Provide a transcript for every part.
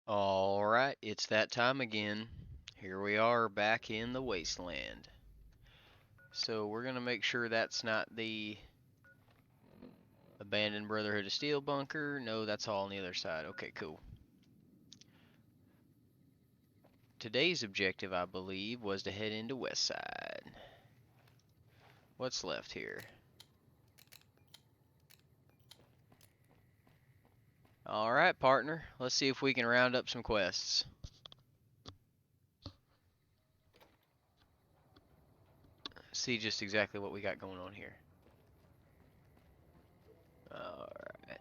All right, it's that time again. Here we are back in the wasteland. So we're going to make sure that's not the abandoned Brotherhood of Steel bunker. No, that's all on the other side. Okay, cool. Today's objective, I believe, was to head into West Side. What's left here? All right, partner. Let's see if we can round up some quests. See just exactly what we got going on here. Alright.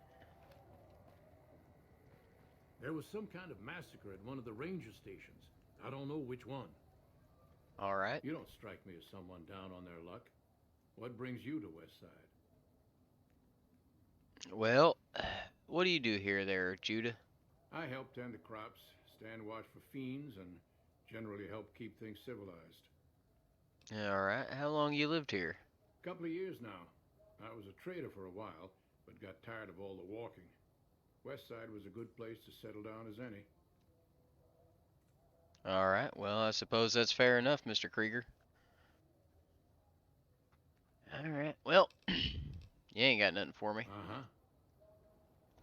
There was some kind of massacre at one of the ranger stations. I don't know which one. Alright. You don't strike me as someone down on their luck. What brings you to West Side? Well, what do you do here there, Judah? I help tend the crops, stand watch for fiends, and generally help keep things civilized. Alright. How long you lived here? Couple of years now. I was a trader for a while, but got tired of all the walking. West Side was a good place to settle down as any. Alright. Well, I suppose that's fair enough, Mr. Krieger. Alright. Well, you ain't got nothing for me. Uh-huh.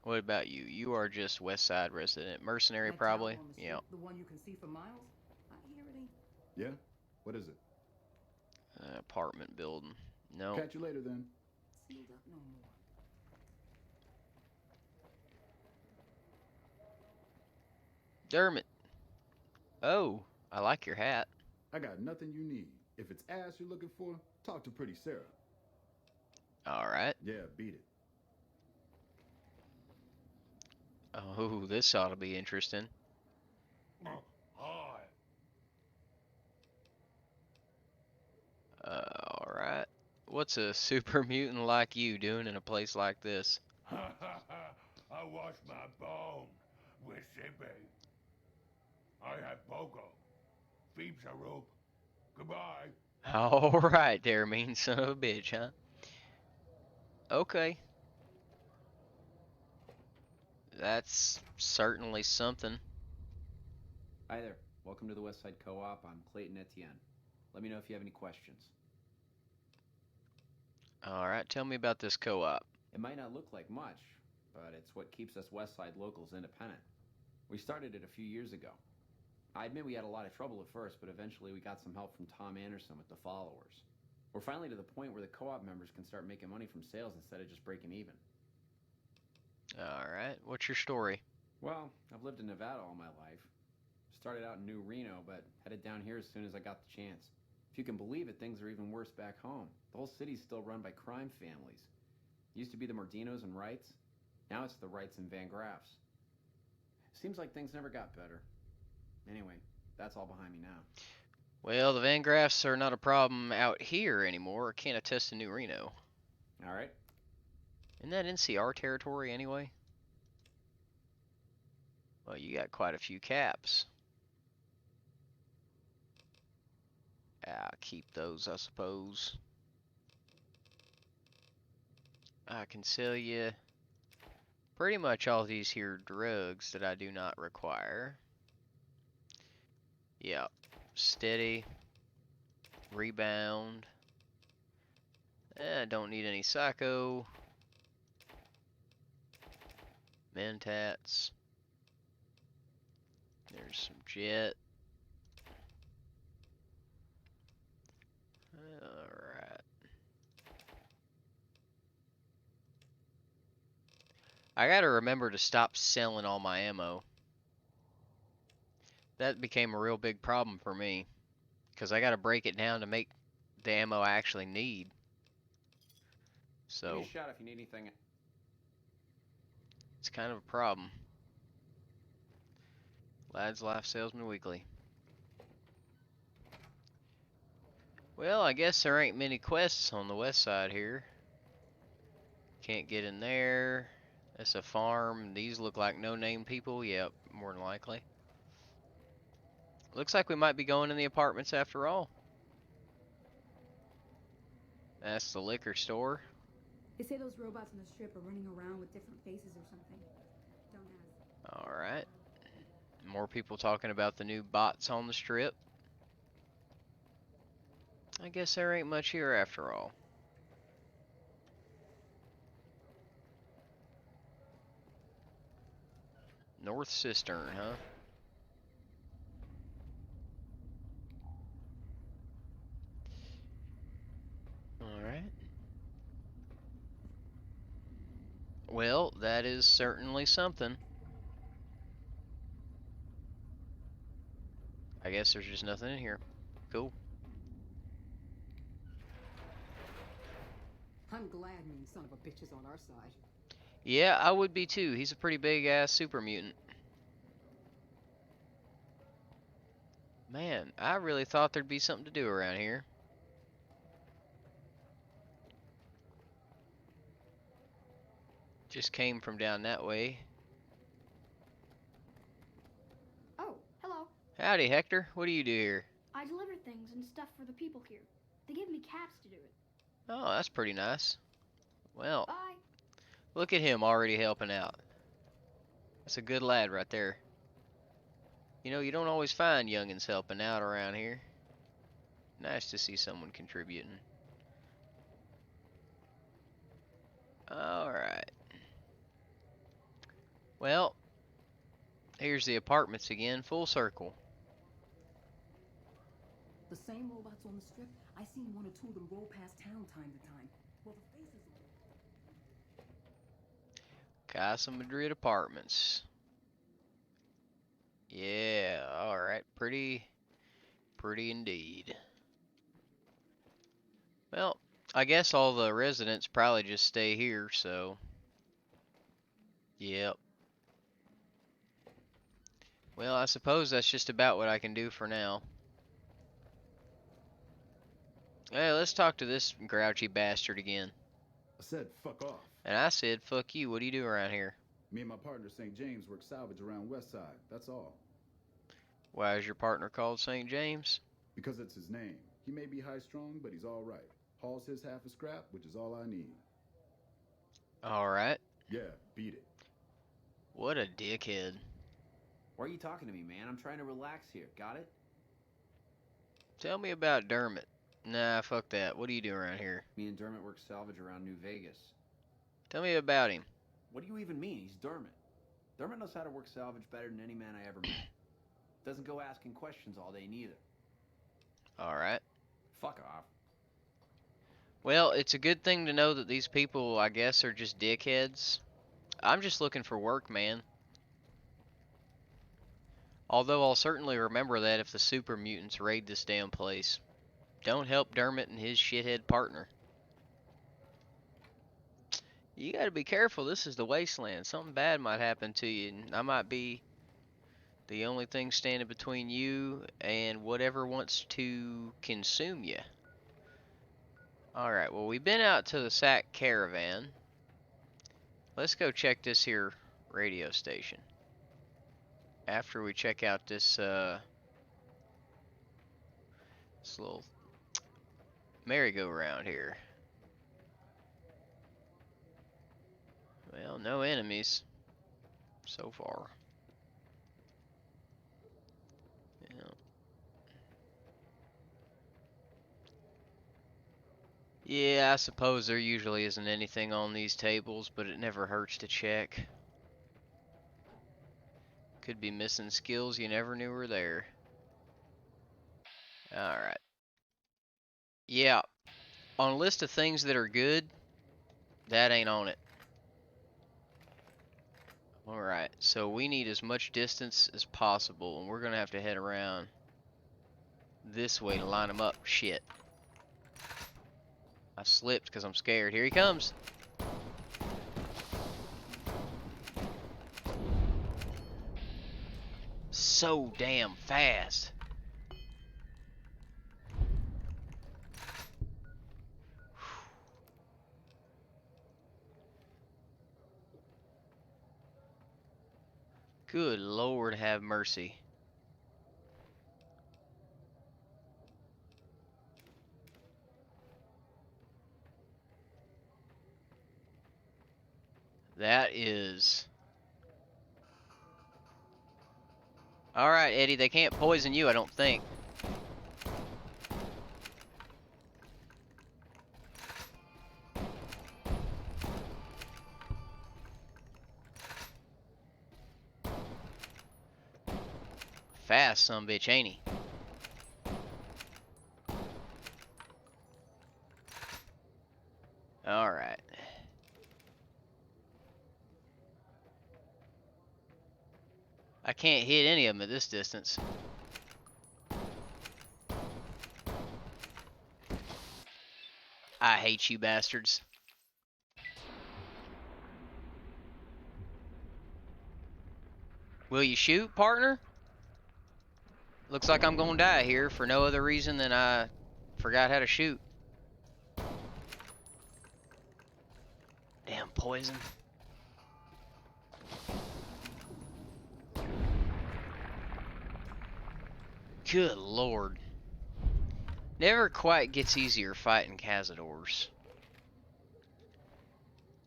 What about you? You are just West Side resident. Mercenary, That probably? tower on the Yeah. street, the one you can see for miles? I hear it ain't. Yeah? What is it? Apartment building. No. Catch you later then. Sealed up no more. Dermot. Oh, I like your hat. I got nothing you need. If it's ass you're looking for, talk to Pretty Sarah. Alright. Yeah, beat it. Oh, this ought to be interesting. Hi. Alright. What's a super mutant like you doing in a place like this? I wash my bone with Sippy. I have Pogo. Phoebes a rope. Goodbye. Alright there, mean son of a bitch, huh? Okay. That's certainly something. Hi there. Welcome to the Westside Co-op. I'm Clayton Etienne. Let me know if you have any questions. Alright, tell me about this co-op. It might not look like much, but it's what keeps us Westside locals independent. We started it a few years ago. I admit we had a lot of trouble at first, but eventually we got some help from Tom Anderson with the followers. We're finally to the point where the co-op members can start making money from sales instead of just breaking even. Alright, what's your story? Well, I've lived in Nevada all my life. Started out in New Reno, but headed down here as soon as I got the chance. If you can believe it, things are even worse back home. The whole city's still run by crime families. It used to be the Mordinos and Wrights. Now it's the Wrights and Van Graffs. Seems like things never got better. Anyway, that's all behind me now. Well, the Van Graffs are not a problem out here anymore. I can't attest to New Reno. Alright. Isn't that NCR territory anyway? Well, you got quite a few caps. I'll keep those, I suppose. I can sell you pretty much all these here drugs that I do not require. Yeah, steady, rebound. I don't need any psycho. Mentats. There's some jet. Alright. I gotta remember to stop selling all my ammo. That became a real big problem for me, because I gotta break it down to make the ammo I actually need. Give me So, a shout if you need anything. it's kind of a problem. Lad's Life Salesman Weekly. Well, I guess there ain't many quests on the west side here. Can't get in there. That's a farm. These look like no-name people. Yep, more than likely. Looks like we might be going in the apartments after all. That's the liquor store. They say those robots on the strip are running around with different faces or something. Don't ask. Alright. More people talking about the new bots on the strip. I guess there ain't much here after all. North Cistern, huh? Alright. Well, that is certainly something. I guess there's just nothing in here. Cool. I'm glad mean son of a bitch is on our side. Yeah, I would be too. He's a pretty big ass super mutant. Man, I really thought there'd be something to do around here. Just came from down that way. Oh, hello. Howdy, Hector. What do you do here? I deliver things and stuff for the people here. They give me caps to do it. Oh, that's pretty nice. Well, Bye. look at him already helping out. That's a good lad right there. You know, you don't always find youngins helping out around here. Nice to see someone contributing. Alright. Well, here's the apartments again, full circle. The same robots on the strip, I seen one or two of them roll past town time to time. Well, the faces Casa Madrid Apartments. Yeah, alright. Pretty indeed. Well, I guess all the residents probably just stay here, so. Yep. Well, I suppose that's just about what I can do for now. Hey, let's talk to this grouchy bastard again. I said, fuck off. And I said, fuck you, what do you do around here? Me and my partner, St. James, work salvage around West Side. That's all. Why is your partner called St. James? Because it's his name. He may be high-strung, but he's all right. Hauls his half a scrap, which is all I need. Alright. Yeah, beat it. What a dickhead. Why are you talking to me, man? I'm trying to relax here. Got it? Tell me about Dermot. Nah, fuck that. What do you do around here? Me and Dermot work salvage around New Vegas. Tell me about him. What do you even mean? He's Dermot. Dermot knows how to work salvage better than any man I ever met. Doesn't go asking questions all day neither. Alright. Fuck off. Well, it's a good thing to know that these people, I guess, are just dickheads. I'm just looking for work, man. Although I'll certainly remember that if the super mutants raid this damn place. Don't help Dermot and his shithead partner. You gotta be careful, this is the wasteland. Something bad might happen to you, and I might be the only thing standing between you and whatever wants to consume you. Alright, well, we've been out to the Sack Caravan. Let's go check this here radio station. After we check out this little merry-go-round here. Well, no enemies so far. Yeah, I suppose there usually isn't anything on these tables, but it never hurts to check. Could be missing skills you never knew were there. Alright. Yeah, on a list of things that are good, that ain't on it. Alright, so we need as much distance as possible, and we're gonna have to head around this way to line them up. Shit. I slipped because I'm scared. Here he comes. So damn fast. Good Lord, have mercy. That is Alright, Eddie, they can't poison you, I don't think. Fast, some bitch, ain't he? Alright. I can't hit any of them at this distance. I hate you bastards. Will you shoot, partner? Looks like I'm gonna die here for no other reason than I forgot how to shoot. Damn poison. Good lord. Never quite gets easier fighting Cazadors.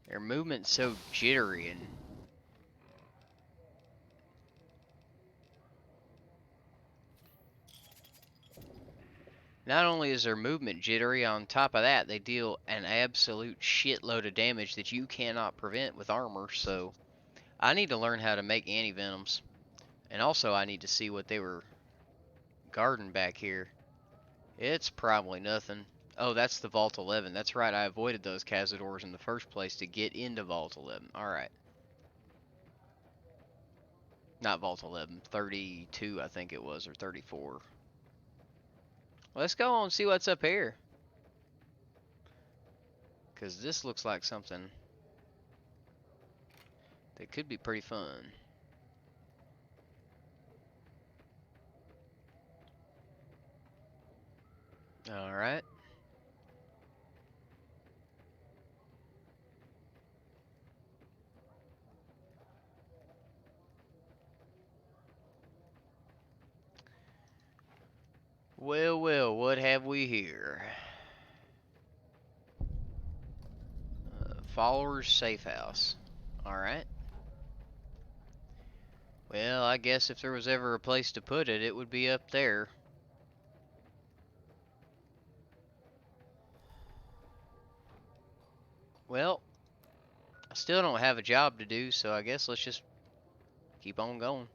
Their movement's so jittery and... Not only is their movement jittery, on top of that, they deal an absolute shitload of damage that you cannot prevent with armor, so... I need to learn how to make anti-venoms. And also I need to see what they were guarding back here. It's probably nothing. Oh, that's the Vault 11. That's right, I avoided those Cazadors in the first place to get into Vault 11. Alright. Not Vault 11. 32, I think it was, or 34. Let's go on and see what's up here. Because this looks like something that could be pretty fun. Alright. Well, well, what have we here? Followers safe house. Alright. Well, I guess if there was ever a place to put it, it would be up there. Well, I still don't have a job to do, so I guess let's just keep on going.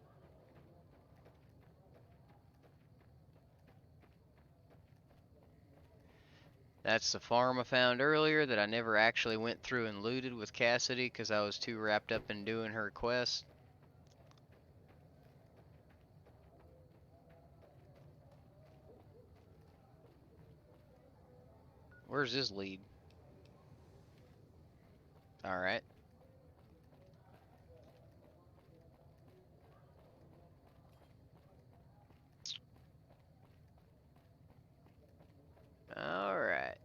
That's the farm I found earlier that I never actually went through and looted with Cassidy because I was too wrapped up in doing her quest. Where's this lead? Alright. Alright.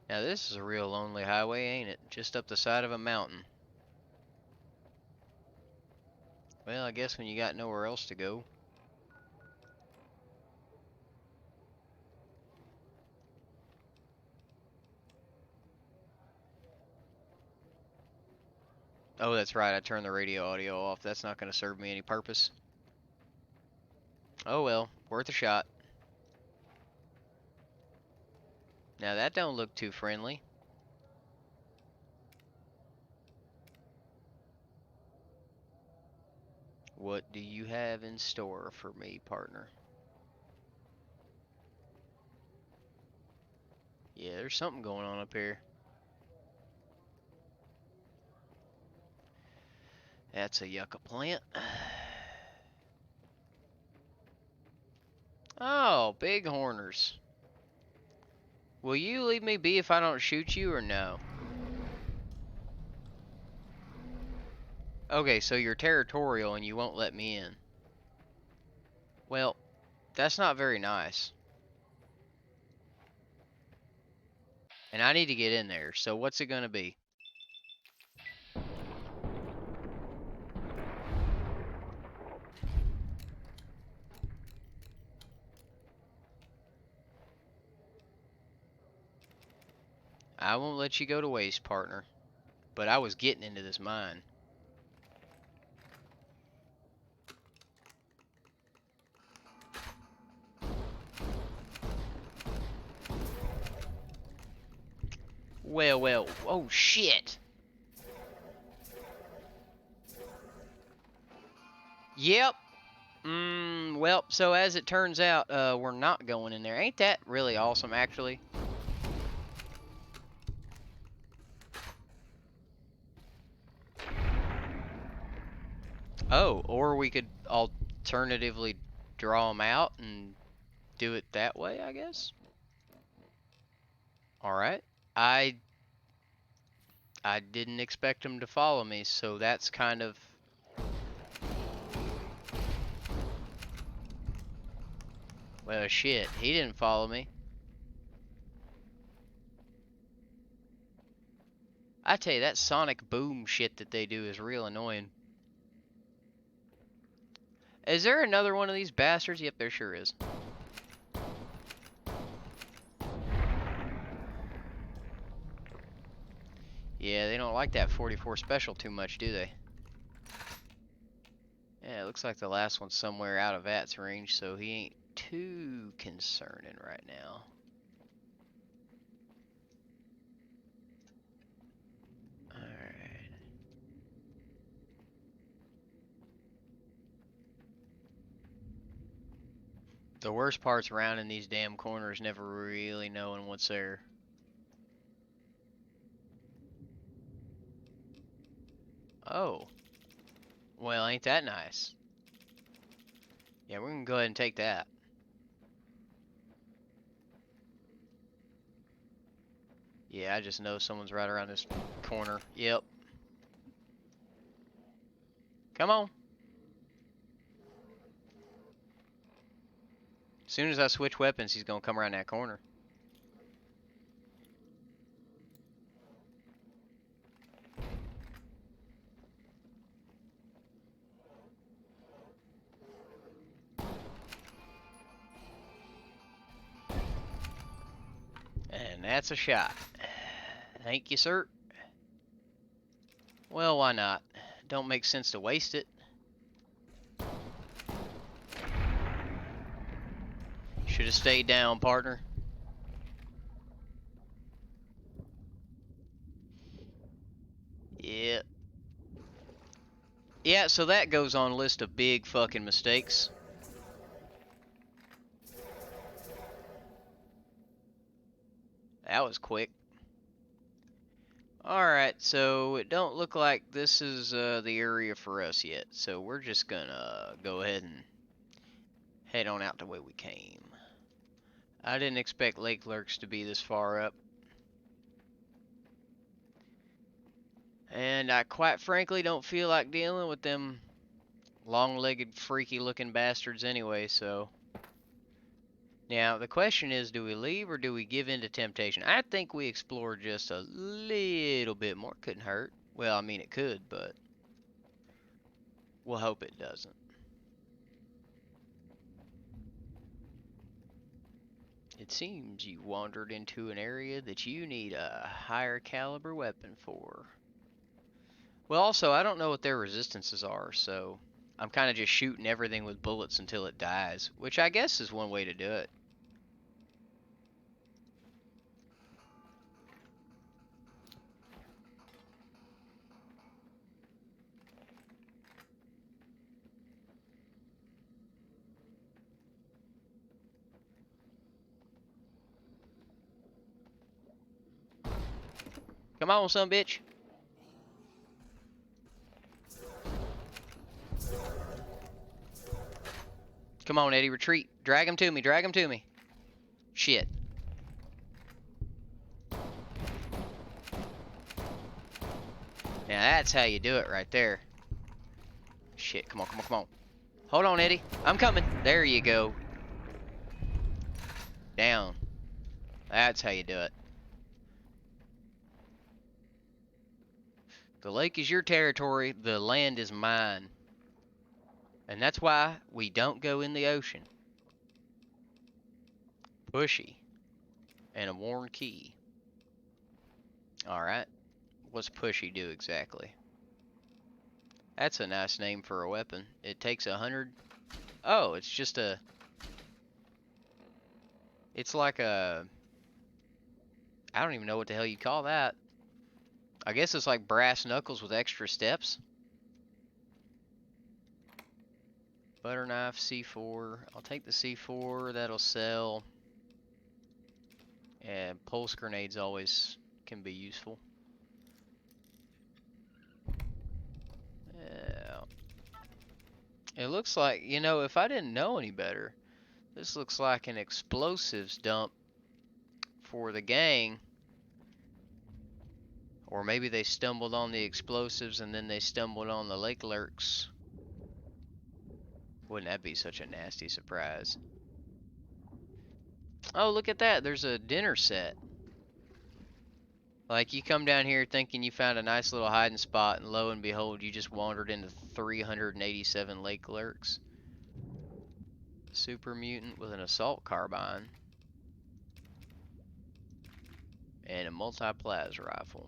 Now this is a real lonely highway, ain't it? Just up the side of a mountain. Well, I guess when you got nowhere else to go. Oh, that's right, I turned the radio audio off. That's not going to serve me any purpose. Oh well, worth a shot. Now that don't look too friendly. What do you have in store for me, partner? Yeah, there's something going on up here. That's a yucca plant. Oh, bighorners. Will you leave me be if I don't shoot you or no? Okay, so you're territorial and you won't let me in. Well, that's not very nice. And I need to get in there, so what's it gonna be? I won't let you go to waste, partner. But I was getting into this mine. Well. Oh, shit. Yep. Well, so as it turns out, we're not going in there. Ain't that really awesome, actually? Oh, or we could alternatively draw them out and do it that way, I guess. Alright. I didn't expect him to follow me, so that's kind of... Well, shit, he didn't follow me. I tell you, that sonic boom shit that they do is real annoying. Is there another one of these bastards? Yep, there sure is. Yeah, they don't like that 44 special too much, do they? Yeah, it looks like the last one's somewhere out of At's range, so he ain't too concerning right now. Alright. The worst part's around in these damn corners, never really knowing what's there. Oh. Well, ain't that nice? Yeah, we're gonna go ahead and take that. Yeah, I just know someone's right around this corner. Yep. Come on. As soon as I switch weapons, he's gonna come around that corner. And that's a shot. Thank you, sir. Well, why not? Don't make sense to waste it. Should have stayed down, partner. Yep. Yeah, so that goes on a list of big fucking mistakes. That was quick. Alright, so it don't look like this is the area for us yet. So we're just gonna go ahead and head on out the way we came. I didn't expect lake lurks to be this far up. And I quite frankly don't feel like dealing with them long-legged, freaky-looking bastards anyway, so... Now, the question is, do we leave or do we give in to temptation? I think we explore just a little bit more. Couldn't hurt. Well, I mean, it could, but we'll hope it doesn't. It seems you wandered into an area that you need a higher caliber weapon for. Well, also, I don't know what their resistances are, so I'm kind of just shooting everything with bullets until it dies, which I guess is one way to do it. Come on, son bitch. Come on, Eddie, retreat. Drag him to me, drag him to me. Shit. Now that's how you do it right there. Shit, come on, come on, come on. Hold on, Eddie. I'm coming. There you go. Down. That's how you do it. The lake is your territory, the land is mine. And that's why we don't go in the ocean. Pushy. And a worn key. Alright. What's pushy do exactly? That's a nice name for a weapon. It takes 100... Oh, it's just a... It's like a I don't even know what the hell you call that. I guess it's like brass knuckles with extra steps. Butter knife, C4. I'll take the C4. That'll sell. And pulse grenades always can be useful. Yeah. It looks like, you know, if I didn't know any better, this looks like an explosives dump for the gang. Or maybe they stumbled on the explosives and then they stumbled on the lake lurks. Wouldn't that be such a nasty surprise? Oh, look at that. There's a dinner set. Like, you come down here thinking you found a nice little hiding spot, and lo and behold, you just wandered into 387 lake lurks. Super mutant with an assault carbine. And a multi-plas rifle.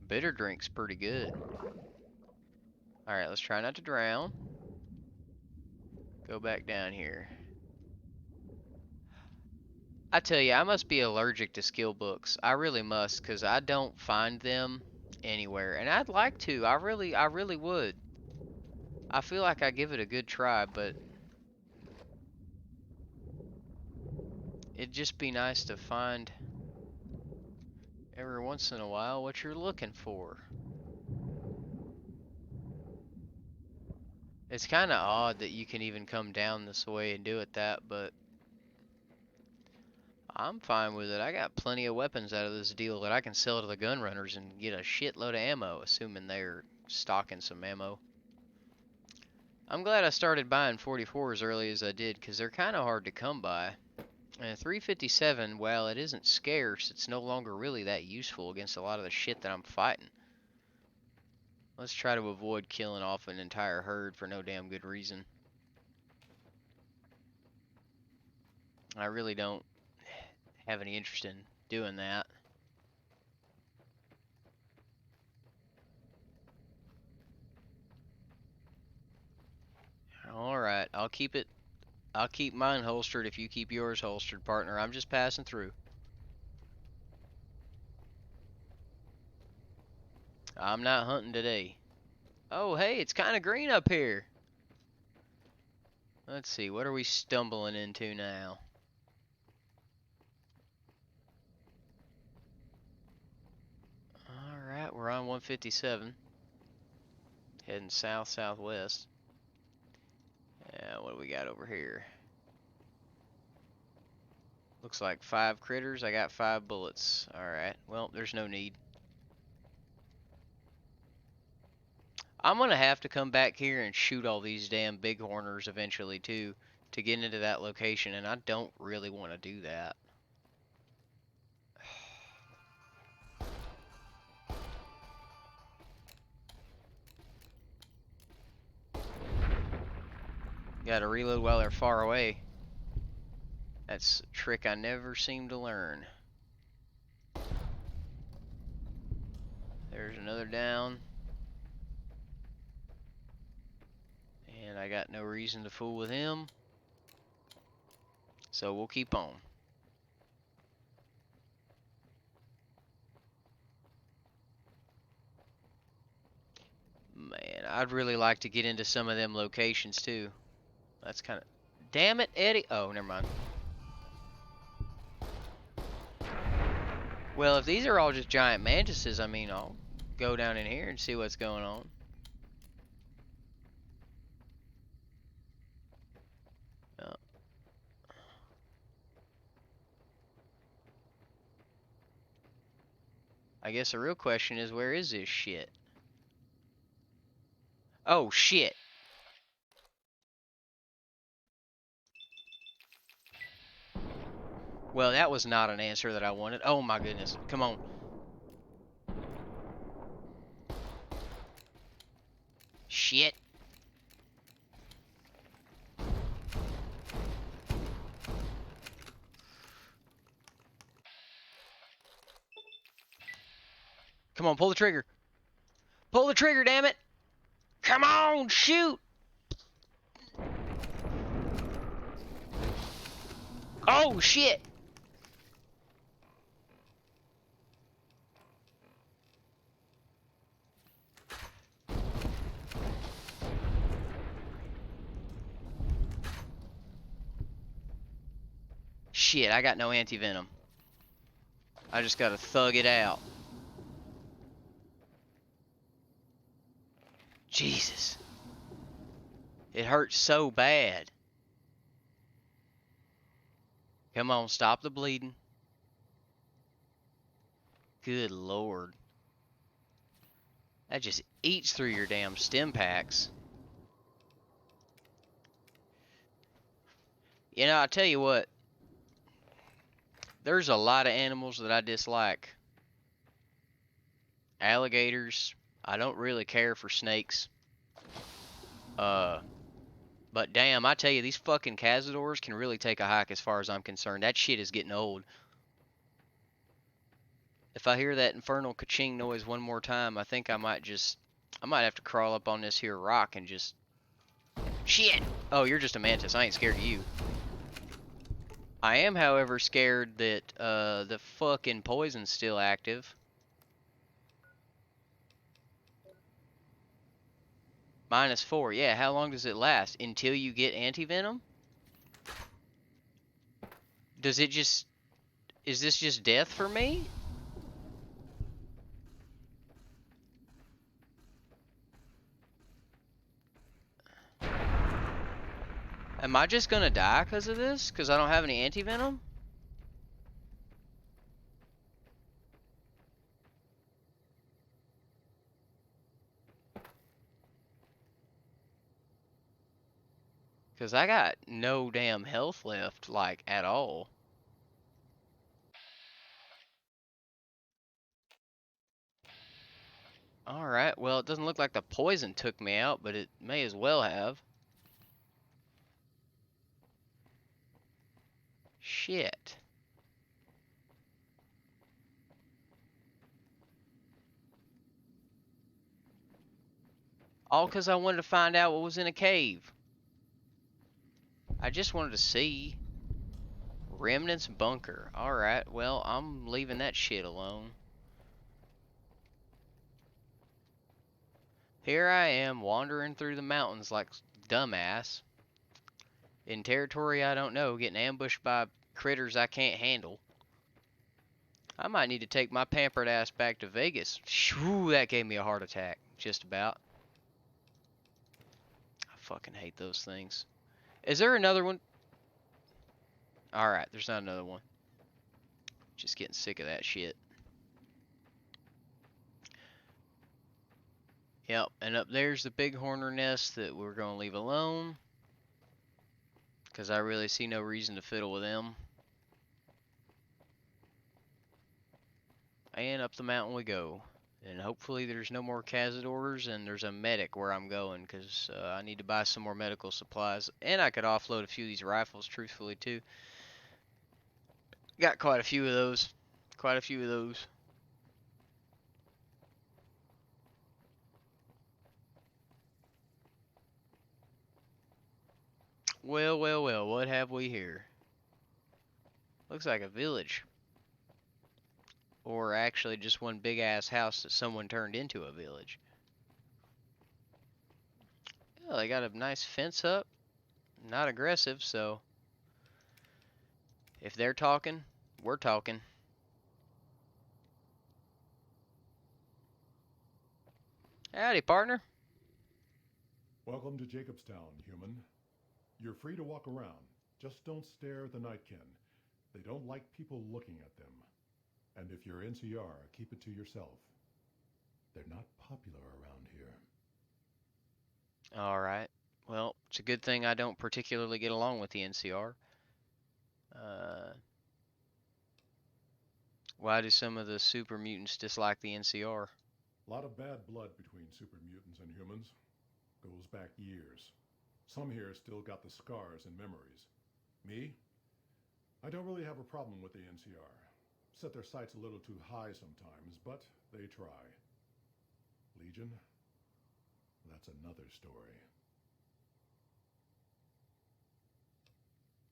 Bitter drink's pretty good. Alright, let's try not to drown. Go back down here. I tell you, I must be allergic to skill books. I really must, because I don't find them anywhere. And I'd like to. I really would. I feel like I give it a good try, but it'd just be nice to find every once in a while what you're looking for. It's kind of odd that you can even come down this way and do it but I'm fine with it. I got plenty of weapons out of this deal that I can sell to the gun runners and get a shitload of ammo, assuming they're stocking some ammo. I'm glad I started buying 44 as early as I did, because they're kind of hard to come by. And 357, while it isn't scarce, it's no longer really that useful against a lot of the shit that I'm fighting. Let's try to avoid killing off an entire herd for no damn good reason. I really don't have any interest in doing that. Alright, I'll keep mine holstered if you keep yours holstered, partner. I'm just passing through. I'm not hunting today. Oh, hey, it's kind of green up here. Let's see, what are we stumbling into now? Alright, we're on 157. Heading south-southwest. Yeah, what do we got over here? Looks like 5 critters. I got 5 bullets. Alright, well, there's no need. I'm gonna have to come back here and shoot all these damn bighorners eventually too, to get into that location, and I don't really want to do that. Gotta reload while they're far away. That's a trick I never seem to learn. There's another down. And I got no reason to fool with him. So we'll keep on. Man, I'd really like to get into some of them locations too. That's kind of... Damn it, Eddie! Oh, never mind. Well, if these are all just giant mantises, I mean, I'll go down in here and see what's going on. Oh. I guess the real question is, where is this shit? Oh, shit. Well, that was not an answer that I wanted. Oh my goodness. Come on. Shit. Come on, pull the trigger. Pull the trigger, damn it. Come on, shoot. Oh, shit. Shit, I got no anti-venom. I just gotta thug it out. Jesus. It hurts so bad. Come on, stop the bleeding. Good Lord. That just eats through your damn stim packs. You know, I tell you what. There's a lot of animals that I dislike. Alligators. I don't really care for snakes. But damn, I tell you, these fucking cazadors can really take a hike as far as I'm concerned. That shit is getting old. If I hear that infernal ka-ching noise one more time, I think I might have to crawl up on this here rock and just... Shit! Oh, you're just a mantis. I ain't scared of you. I am, however, scared that the fucking poison's still active. -4. Yeah, how long does it last? Until you get anti-venom? Does it just... Is this just death for me? Am I just gonna die because of this? Because I don't have any anti-venom? Because I got no damn health left, like, at all. Alright, well, it doesn't look like the poison took me out, but it may as well have. Shit. All because I wanted to find out what was in a cave. I just wanted to see. Remnants bunker. Alright, well, I'm leaving that shit alone. Here I am, wandering through the mountains like dumbass. In territory I don't know, getting ambushed by critters I can't handle. I might need to take my pampered ass back to Vegas. Shoo, that gave me a heart attack. Just about. I fucking hate those things. Is there another one? Alright, there's not another one. Just getting sick of that shit. Yep, and up there's the bighorner nest that we're going to leave alone. Because I really see no reason to fiddle with them. And up the mountain we go. And hopefully there's no more cazadors and there's a medic where I'm going. Because I need to buy some more medical supplies. And I could offload a few of these rifles, truthfully, too. Got quite a few of those. Quite a few of those. Well, well, well, what have we here? Looks like a village. Or actually just one big ass house that someone turned into a village. Yeah, they got a nice fence up. Not aggressive, so if they're talking, we're talking. Howdy, partner. Welcome to JacobsTown, human. You're free to walk around. Just don't stare at the Nightkin. They don't like people looking at them. And if you're NCR, keep it to yourself. They're not popular around here. Alright. Well, it's a good thing I don't particularly get along with the NCR. Why do some of the super mutants dislike the NCR? A lot of bad blood between super mutants and humans. Goes back years. Some here still got the scars and memories. Me? I don't really have a problem with the NCR. Set their sights a little too high sometimes, but they try. Legion? That's another story.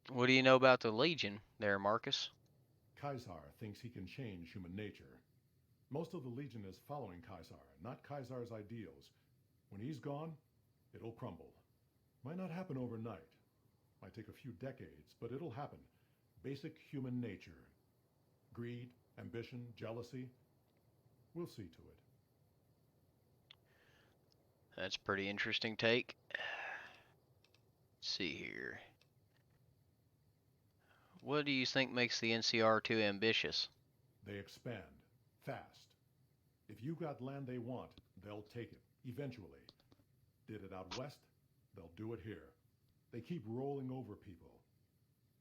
What do you know about the Legion there, Marcus? Kaisar thinks he can change human nature. Most of the Legion is following Kaisar, not Kaisar's ideals. When he's gone, it'll crumble. Might not happen overnight. Might take a few decades, but it'll happen. Basic human nature. Greed, ambition, jealousy. We'll see to it. That's a pretty interesting take. Let's see here. What do you think makes the NCR too ambitious? They expand. Fast. If you got land they want, they'll take it. Eventually. Did it out west, they'll do it here. They keep rolling over people.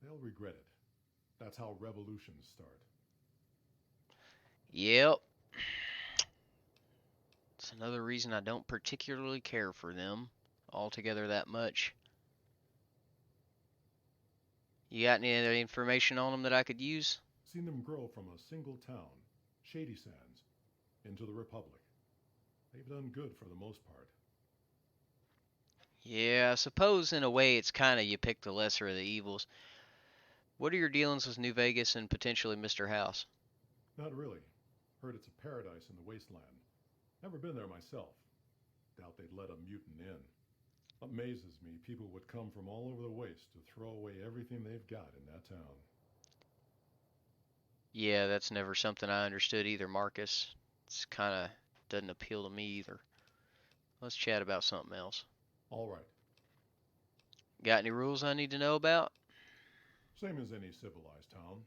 They'll regret it. That's how revolutions start. Yep. It's another reason I don't particularly care for them altogether that much. You got any other information on them that I could use? Seen them grow from a single town, Shady Sands, into the Republic. They've done good for the most part. Yeah, I suppose in a way it's kind of you pick the lesser of the evils. What are your dealings with New Vegas and potentially Mr. House? Not really. Heard it's a paradise in the wasteland. Never been there myself. Doubt they'd let a mutant in. Amazes me people would come from all over the waste to throw away everything they've got in that town. Yeah, that's never something I understood either, Marcus. It's kind of doesn't appeal to me either. Let's chat about something else. All right. Got any rules I need to know about? Same as any civilized town.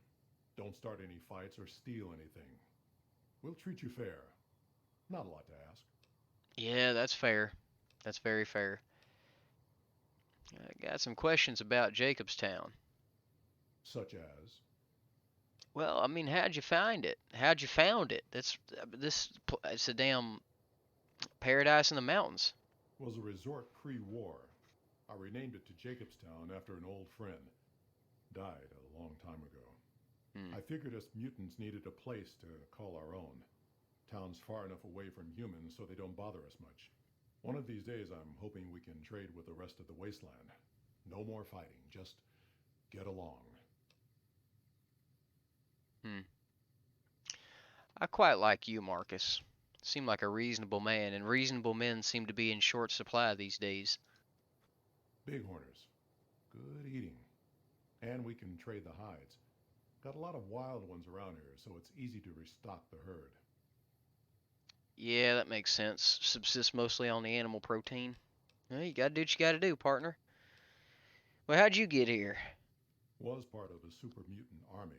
Don't start any fights or steal anything. We'll treat you fair. Not a lot to ask. Yeah, that's fair. That's very fair. I got some questions about JacobsTown. Such as? Well, I mean, how'd you find it? How'd you found it? It's a damn paradise in the mountains. Was a resort pre-war. I renamed it to JacobsTown after an old friend. Died a long time ago. I figured us mutants needed a place to call our own. Town's far enough away from humans so they don't bother us much. One of these days I'm hoping we can trade with the rest of the wasteland. No more fighting, just get along. I quite like you, Marcus. Seem like a reasonable man, and reasonable men seem to be in short supply these days. Bighorners. Good eating. And we can trade the hides. Got a lot of wild ones around here, so it's easy to restock the herd. Yeah, that makes sense. Subsist mostly on the animal protein. Well, you gotta do what you gotta do, partner. Well, how'd you get here? Was part of a super mutant army.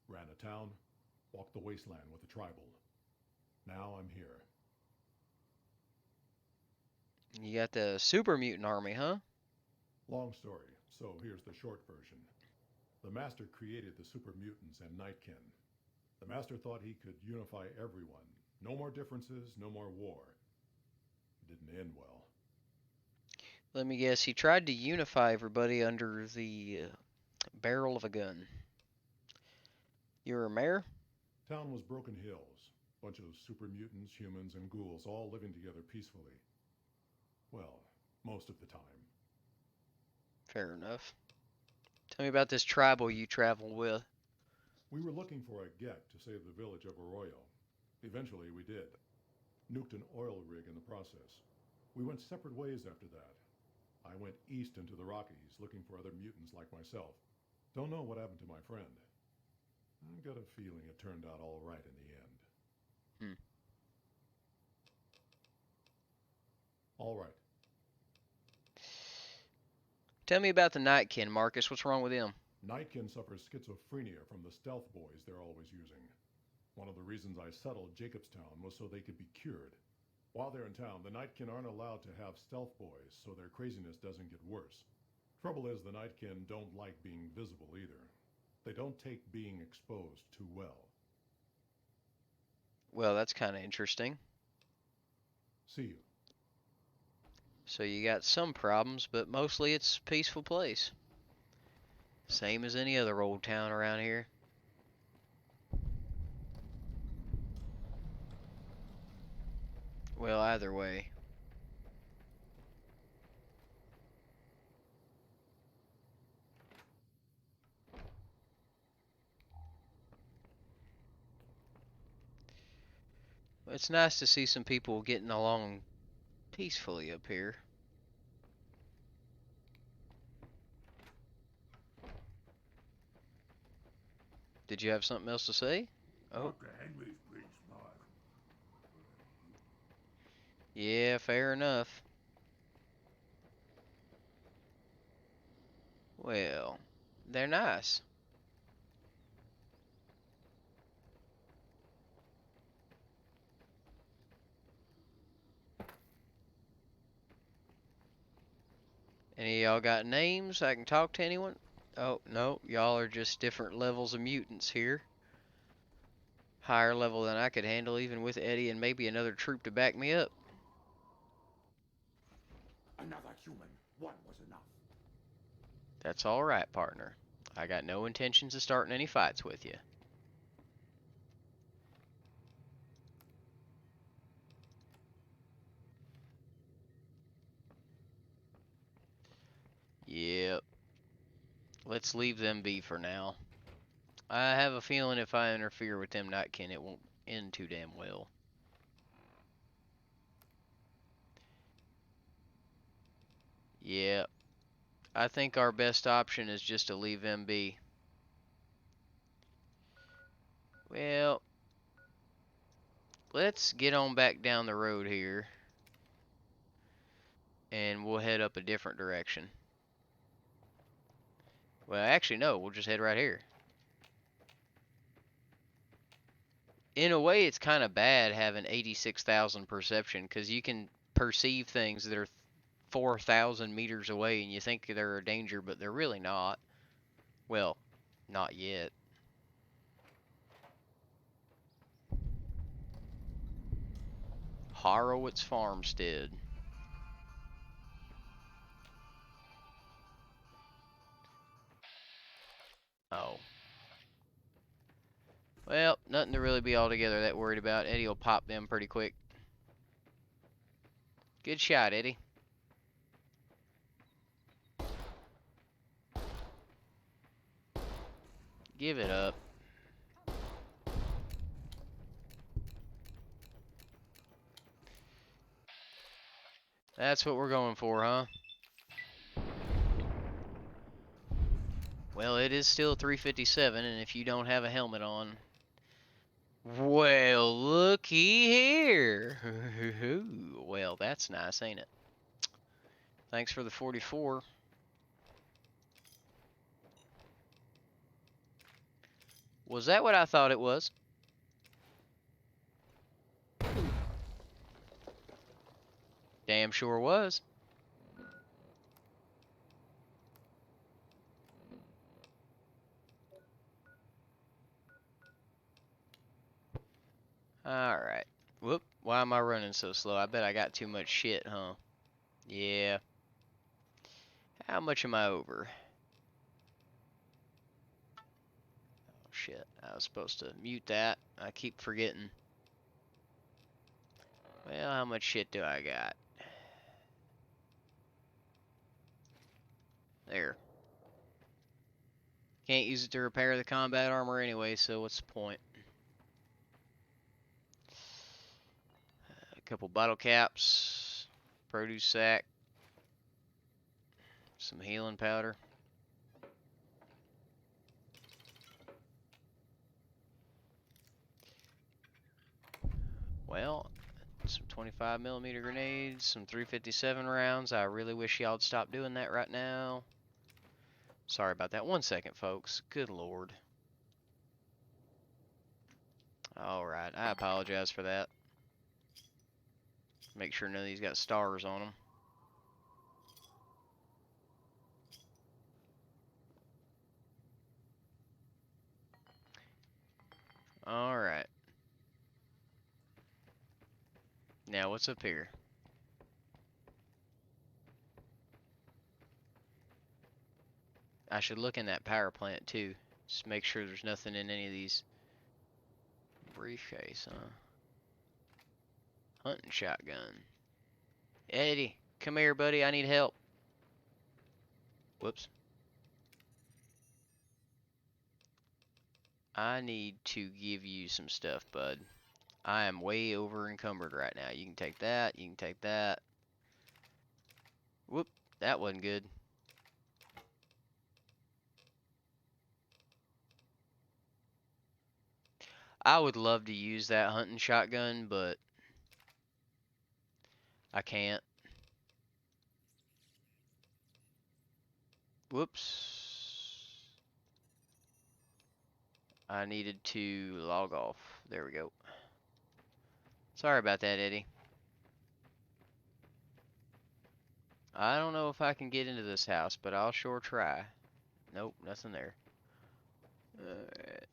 Ran a town, walked the wasteland with a tribal. Now I'm here. You got the super mutant army, huh? Long story, so here's the short version. The Master created the super mutants and Nightkin. The Master thought he could unify everyone. No more differences, no more war. Didn't end well. Let me guess, he tried to unify everybody under the barrel of a gun. You're a mayor? Town was Broken Hills. Bunch of super mutants, humans, and ghouls all living together peacefully. Well, most of the time. Fair enough. Tell me about this tribal you traveled with. We were looking for a get to save the village of Arroyo. Eventually we did. Nuked an oil rig in the process. We went separate ways after that. I went east into the Rockies looking for other mutants like myself. Don't know what happened to my friend. I got a feeling it turned out all right in the end. All right. Tell me about the Nightkin, Marcus. What's wrong with him? Nightkin suffers schizophrenia from the stealth boys they're always using. One of the reasons I settled JacobsTown was so they could be cured. While they're in town, the Nightkin aren't allowed to have stealth boys, so their craziness doesn't get worse. Trouble is, the Nightkin don't like being visible either. They don't take being exposed too well. Well, that's kind of interesting. See you. So you got some problems, but mostly it's a peaceful place. Same as any other old town around here. Well, either way. It's nice to see some people getting along peacefully up here. Did you have something else to say? Oh. Dr. Henry's pretty smart. Yeah, fair enough. Well, they're nice. Any of y'all got names? I can talk to anyone? Oh, no, y'all are just different levels of mutants here. Higher level than I could handle, even with Eddie and maybe another troop to back me up. Another human. One was enough. That's alright, partner. I got no intentions of starting any fights with you. Yep. Let's leave them be for now. I have a feeling if I interfere with them Nightkin, it won't end too damn well. Yeah. I think our best option is just to leave them be. Well, let's get on back down the road here. And we'll head up a different direction. Well, actually, no. We'll just head right here. In a way, it's kind of bad having 86,000 perception, because you can perceive things that are 4,000 meters away, and you think they're a danger, but they're really not. Well, not yet. Horowitz Farmstead. Oh. Well, nothing to really be altogether that worried about. Eddie will pop them pretty quick. Good shot, Eddie. Give it up. That's what we're going for, huh? Well, it is still 357, and if you don't have a helmet on... Well, looky here. Well, that's nice, ain't it? Thanks for the 44. Was that what I thought it was? Damn sure was. Alright. Whoop. Why am I running so slow? I bet I got too much shit, huh? Yeah. How much am I over? Oh, shit. I was supposed to mute that. I keep forgetting. Well, how much shit do I got? There. Can't use it to repair the combat armor anyway, so what's the point? A couple bottle caps, produce sack, some healing powder. Well, some 25mm grenades, some 357 rounds. I really wish y'all'd stop doing that right now. Sorry about that. 1 second, folks. Good lord. Alright, I apologize for that. Make sure none of these got stars on them. Alright. Now, what's up here? I should look in that power plant, too. Just make sure there's nothing in any of these. Briefcase, huh? Hunting shotgun. Eddie, come here, buddy. I need help. Whoops. I need to give you some stuff, bud. I am way over encumbered right now. You can take that. You can take that. Whoop. That wasn't good. I would love to use that hunting shotgun, but I can't. Whoops. I needed to log off. There we go. Sorry about that, Eddie. I don't know if I can get into this house, but I'll sure try. Nope, nothing there. Alright.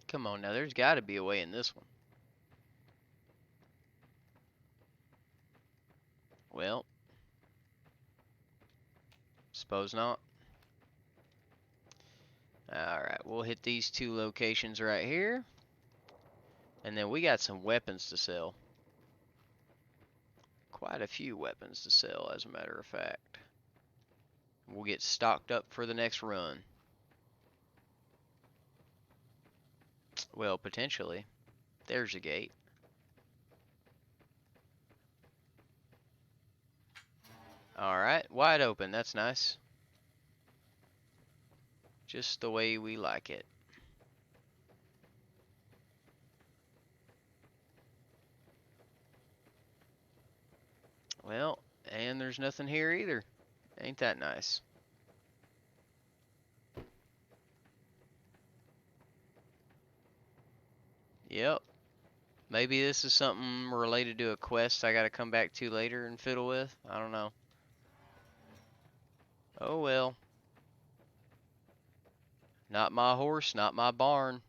Come on now, there's got to be a way in this one. Well, suppose not. Alright, we'll hit these 2 locations right here. And then we got some weapons to sell. Quite a few weapons to sell, as a matter of fact. We'll get stocked up for the next run. Well, potentially. There's a gate. Alright, wide open. That's nice. Just the way we like it. Well, and there's nothing here either. Ain't that nice? Yep. Maybe this is something related to a quest I gotta come back to later and fiddle with. I don't know. Oh well. Not my horse, not my barn.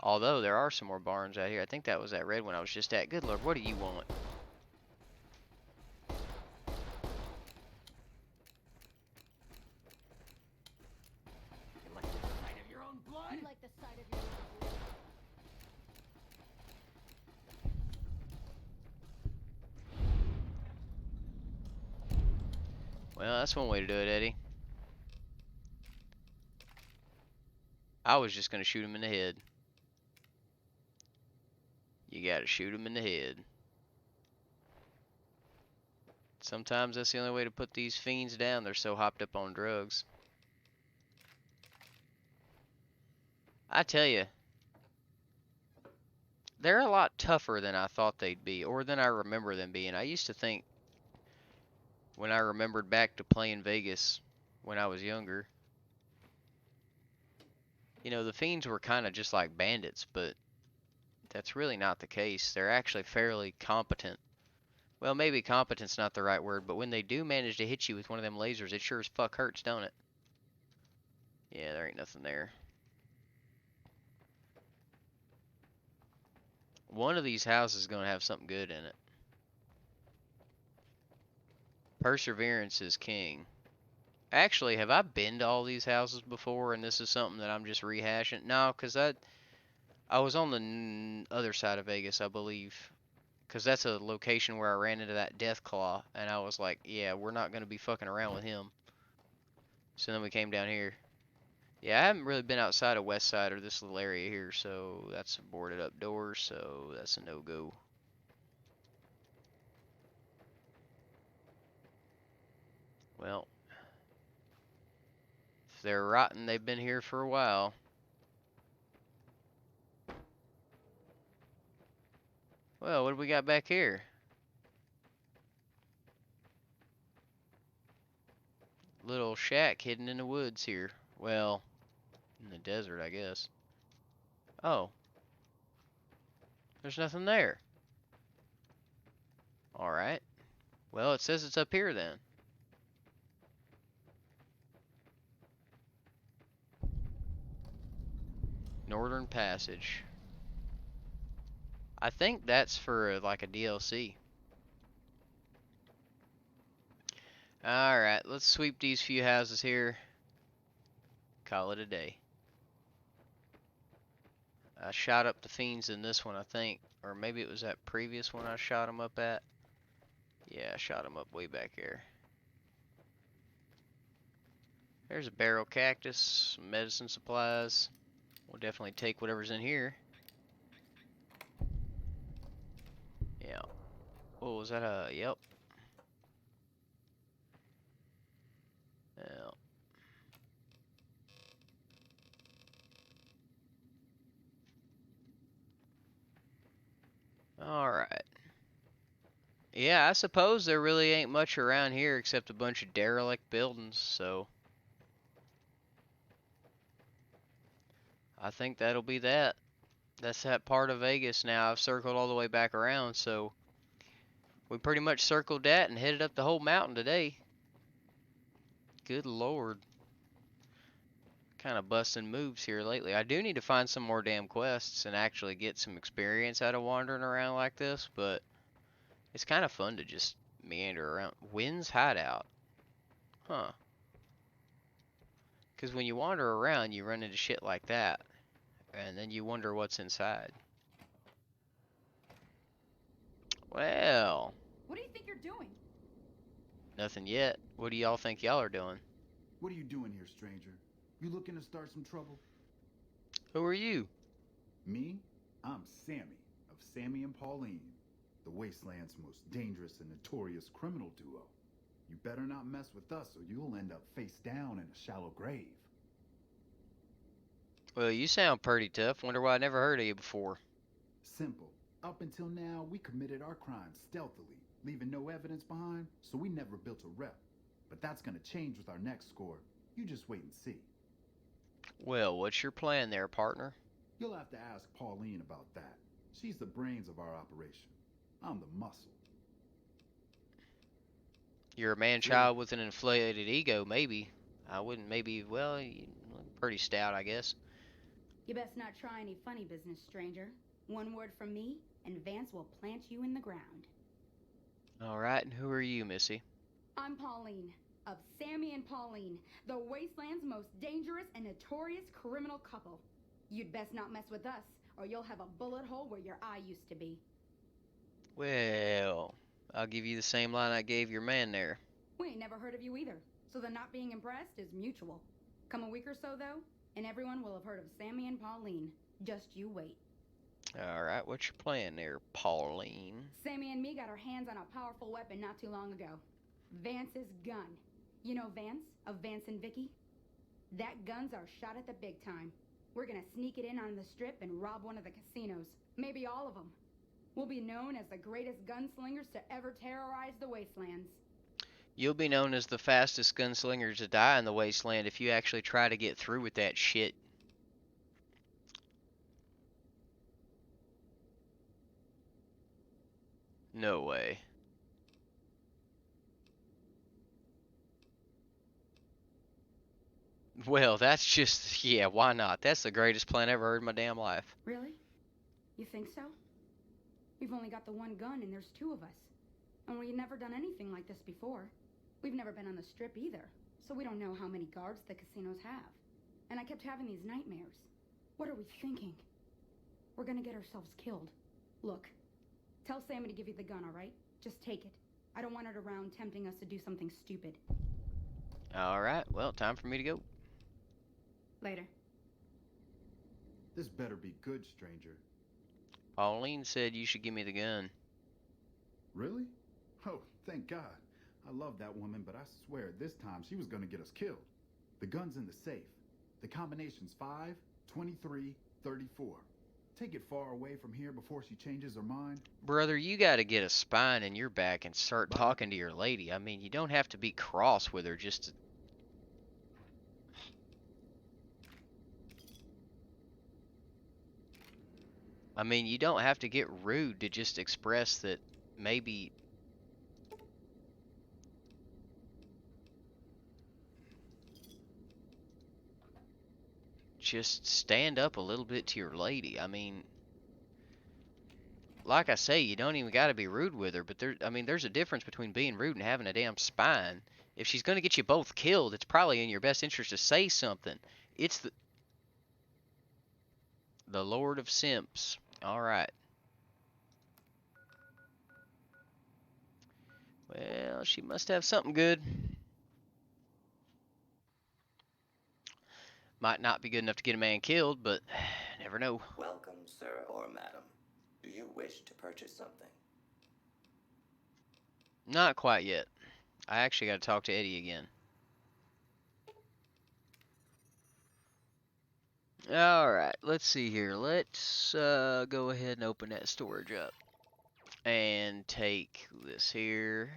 Although there are some more barns out here. I think that was that red one I was just at. Good Lord, what do you want? You like the sight of your own blood? You like the sight of your own blood. Well, that's one way to do it, Eddie. I was just gonna shoot him in the head. You gotta shoot him in the head. Sometimes that's the only way to put these fiends down. They're so hopped up on drugs. I tell you, they're a lot tougher than I thought they'd be, or than I remember them being. I used to think, when I remembered back to playing Vegas when I was younger, you know, the fiends were kind of just like bandits, but that's really not the case. They're actually fairly competent. Well, maybe competent's not the right word, but when they do manage to hit you with one of them lasers, it sure as fuck hurts, don't it? Yeah, there ain't nothing there. One of these houses is going to have something good in it. Perseverance is king. Actually, have I been to all these houses before and this is something that I'm just rehashing? No, because I was on the other side of Vegas, I believe. Because that's a location where I ran into that Death Claw, and I was like, yeah, we're not going to be fucking around with him. So then we came down here. Yeah, I haven't really been outside of West Side or this little area here, so that's a boarded up door, so that's a no-go. Well, if they're rotten, they've been here for a while. Well, what do we got back here? Little shack hidden in the woods here. Well, in the desert, I guess. Oh. There's nothing there. Alright. Well, it says it's up here then. Northern Passage. I think that's for like a DLC. Alright, let's sweep these few houses here. Call it a day. I shot up the fiends in this one, I think. Or maybe it was that previous one I shot them up at. Yeah, I shot them up way back here. There's a barrel cactus, some medicine supplies. We'll definitely take whatever's in here. Yeah. Oh, was that a... Yep. Yeah, I suppose there really ain't much around here except a bunch of derelict buildings, so I think that'll be that. That's that part of Vegas now. I've circled all the way back around, so we pretty much circled that and headed up the whole mountain today. Good lord. Kind of busting moves here lately. I do need to find some more damn quests and actually get some experience out of wandering around like this, but it's kind of fun to just meander around. Wynn's Hideout. Huh. Because when you wander around, you run into shit like that, and then you wonder what's inside. Well, What do you think you're doing? nothing yet. What do y'all think y'all are doing? What are you doing here, stranger? You looking to start some trouble? Who are you? Me? I'm Sammy, of Sammy and Pauline, the Wasteland's most dangerous and notorious criminal duo. You better not mess with us or you'll end up face down in a shallow grave. Well, you sound pretty tough. Wonder why I never heard of you before. Simple. Up until now, we committed our crimes stealthily, leaving no evidence behind, so we never built a rep. But that's gonna change with our next score. You just wait and see. Well, what's your plan there, partner? You'll have to ask Pauline about that. She's the brains of our operation. I'm the muscle. You're a man-child with an inflated ego, maybe. I wouldn't maybe, well, you look pretty stout, I guess. You best not try any funny business, stranger. One word from me, and Vance will plant you in the ground. Alright, and who are you, Missy? I'm Pauline, of Sammy and Pauline, the Wasteland's most dangerous and notorious criminal couple. You'd best not mess with us, or you'll have a bullet hole where your eye used to be. Well, I'll give you the same line I gave your man there. We ain't never heard of you either, so the not being impressed is mutual. Come a week or so, though, and everyone will have heard of Sammy and Pauline. Just you wait. Alright, what's your plan there, Pauline? Sammy and me got our hands on a powerful weapon not too long ago. Vance's gun. You know Vance, of Vance and Vicky? That gun's our shot at the big time. We're gonna sneak it in on the strip and rob one of the casinos. Maybe all of them. We'll be known as the greatest gunslingers to ever terrorize the wastelands. You'll be known as the fastest gunslinger to die in the wasteland if you actually try to get through with that shit. No way. Well, that's just, yeah, why not? That's the greatest plan I ever heard in my damn life. Really? You think so? We've only got the one gun and there's two of us. And we've never done anything like this before. We've never been on the strip either, so we don't know how many guards the casinos have. And I kept having these nightmares. What are we thinking? We're gonna get ourselves killed. Look, tell Sammy to give you the gun, all right? Just take it. I don't want it around tempting us to do something stupid. Alright, well, time for me to go. Later. This better be good, stranger. Pauline said you should give me the gun. Really? Oh, thank God. I love that woman, but I swear this time she was gonna get us killed. The gun's in the safe. The combination's 5, 23, 34. Take it far away from here before she changes her mind. Brother, you gotta get a spine in your back and start talking to your lady. I mean, you don't have to be cross with her just to... I mean, you don't have to get rude to just express that maybe... Just stand up a little bit to your lady. I mean, like I say, you don't even gotta be rude with her, but there's a difference between being rude and having a damn spine. If she's gonna get you both killed, it's probably in your best interest to say something. It's the Lord of Simps. Alright. Well, she must have something good. Might not be good enough to get a man killed, but never know. Welcome, sir or madam. Do you wish to purchase something? Not quite yet. I actually gotta talk to Eddie again. Alright, let's see here. Let's go ahead and open that storage up. And take this here.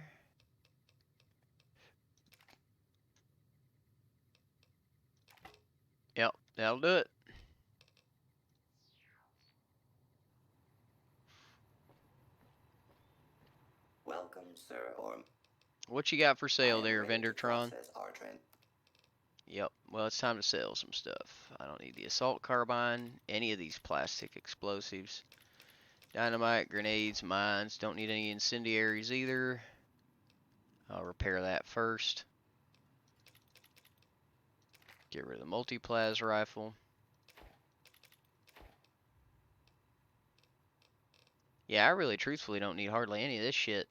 Yep, that'll do it. Welcome, sir, or What you got for I sale am there, ready to Vendortron? process our Yep, well, it's time to sell some stuff. I don't need the assault carbine, any of these plastic explosives. Dynamite, grenades, mines. Don't need any incendiaries either. I'll repair that first. Get rid of the multi-plas rifle. Yeah, I really truthfully don't need hardly any of this shit.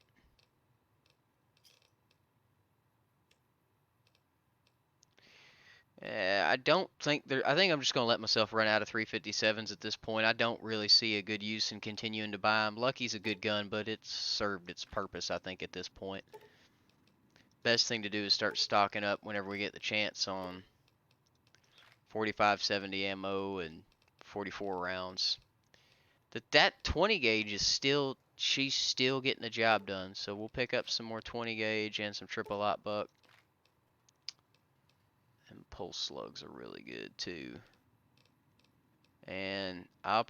I don't think there. I think I'm just gonna let myself run out of 357s at this point. I don't really see a good use in continuing to buy them. Lucky's a good gun, but it's served its purpose, I think, at this point. Best thing to do is start stocking up whenever we get the chance on 45-70 ammo and 44 rounds. That 20 gauge is still, she's still getting the job done. So we'll pick up some more 20 gauge and some triple aught buck. And pulse slugs are really good too. And I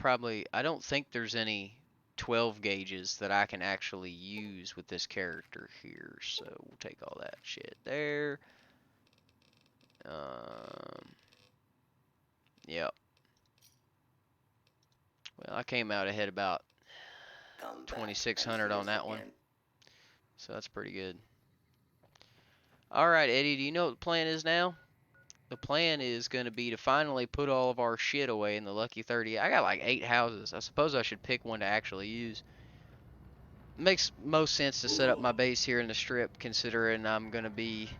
don't think there's any 12 gauges that I can actually use with this character here. So we'll take all that shit there. Yep. Well, I came out ahead about 2,600 on that one. So that's pretty good. Alright, Eddie, do you know what the plan is now? The plan is going to be to finally put all of our shit away in the Lucky 30. I got like 8 houses. I suppose I should pick one to actually use. It makes most sense to set up my base here in the strip, considering I'm going to be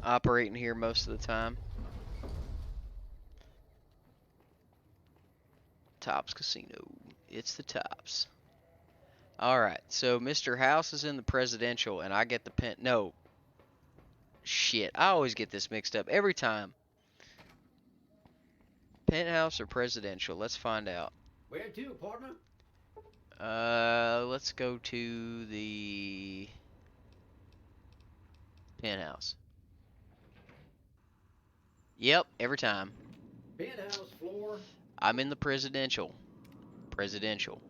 operating here most of the time. Tops Casino. It's the Tops. Alright, so Mr. House is in the presidential, and I get the pen. No. Shit, I always get this mixed up every time. Penthouse or presidential? Let's find out. Where to, partner? Let's go to the penthouse. Yep, every time. Penthouse floor. I'm in the presidential. Presidential.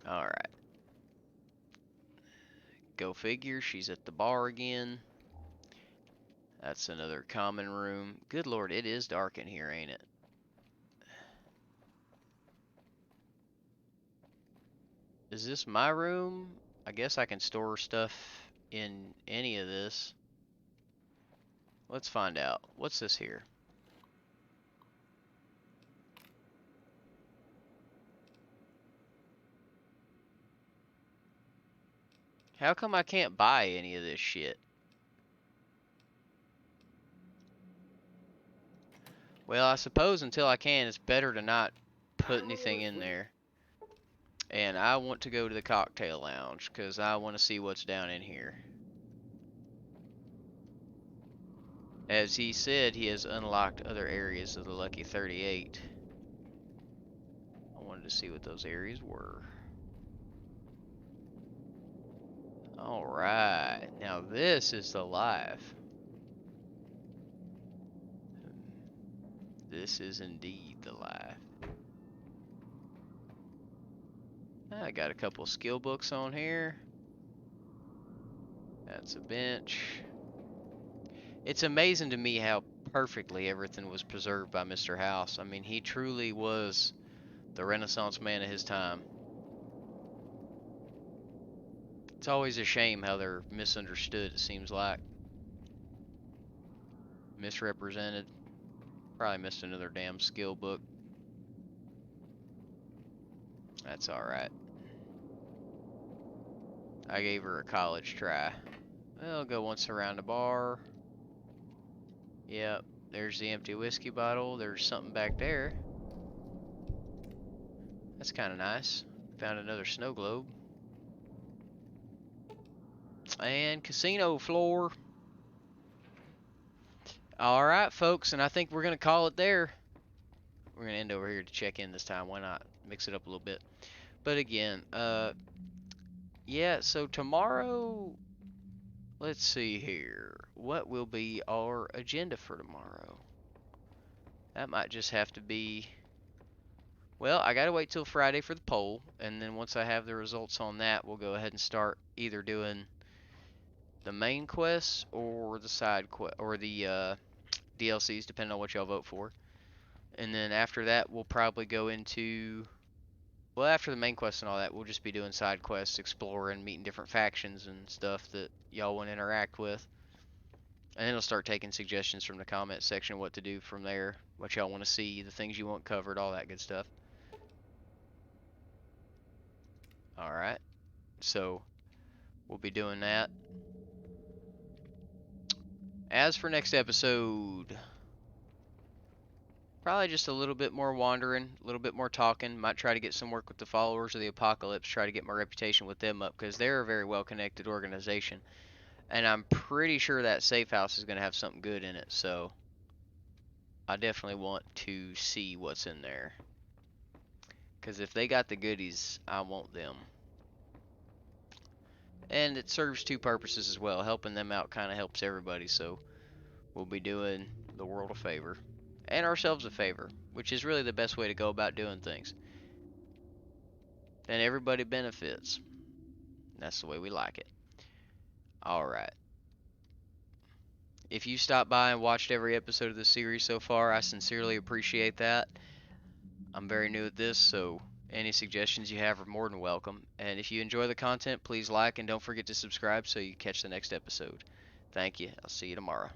Alright. Go figure, she's at the bar again. That's another common room. Good lord, it is dark in here, ain't it? Is this my room? I guess I can store stuff in any of this. Let's find out. What's this here? How come I can't buy any of this shit? Well, I suppose until I can, it's better to not put anything in there. And I want to go to the cocktail lounge, because I want to see what's down in here. As he said, he has unlocked other areas of the Lucky 38. I wanted to see what those areas were. Alright, now this is the life. This is indeed the life. I got a couple skill books on here. That's a bench. It's amazing to me how perfectly everything was preserved by Mr. House. I mean, he truly was the Renaissance man of his time. It's always a shame how they're misunderstood, it seems like. Misrepresented. Probably missed another damn skill book. That's alright. I gave her a college try. Well, I'll go once around the bar. Yep, there's the empty whiskey bottle. There's something back there. That's kind of nice. Found another snow globe. And casino floor. Alright, folks, and I think we're going to call it there. we're gonna end over here to check in this time. Why not mix it up a little bit? But again, yeah. So tomorrow, let's see here. What will be our agenda for tomorrow? That might just have to be. Well, I gotta wait till Friday for the poll, and then once I have the results on that, we'll go ahead and start either doing the main quests or the side quest or the DLCs, depending on what y'all vote for. And then after that, we'll probably go into, well, after the main quest and all that, we'll just be doing side quests, exploring, meeting different factions and stuff that y'all want to interact with. And then I'll start taking suggestions from the comment section, what to do from there, what y'all want to see, the things you want covered, all that good stuff. Alright, so we'll be doing that. As for next episode, probably just a little bit more wandering, a little bit more talking. Might try to get some work with the followers of the Apocalypse, try to get my reputation with them up, because they're a very well-connected organization. And I'm pretty sure that safe house is going to have something good in it, so I definitely want to see what's in there. Because if they got the goodies, I want them. And it serves two purposes as well. Helping them out kind of helps everybody, so we'll be doing the world a favor. And ourselves a favor, which is really the best way to go about doing things. And everybody benefits. That's the way we like it. Alright. If you stopped by and watched every episode of the series so far, I sincerely appreciate that. I'm very new at this, so any suggestions you have are more than welcome. And if you enjoy the content, please like and don't forget to subscribe so you catch the next episode. Thank you. I'll see you tomorrow.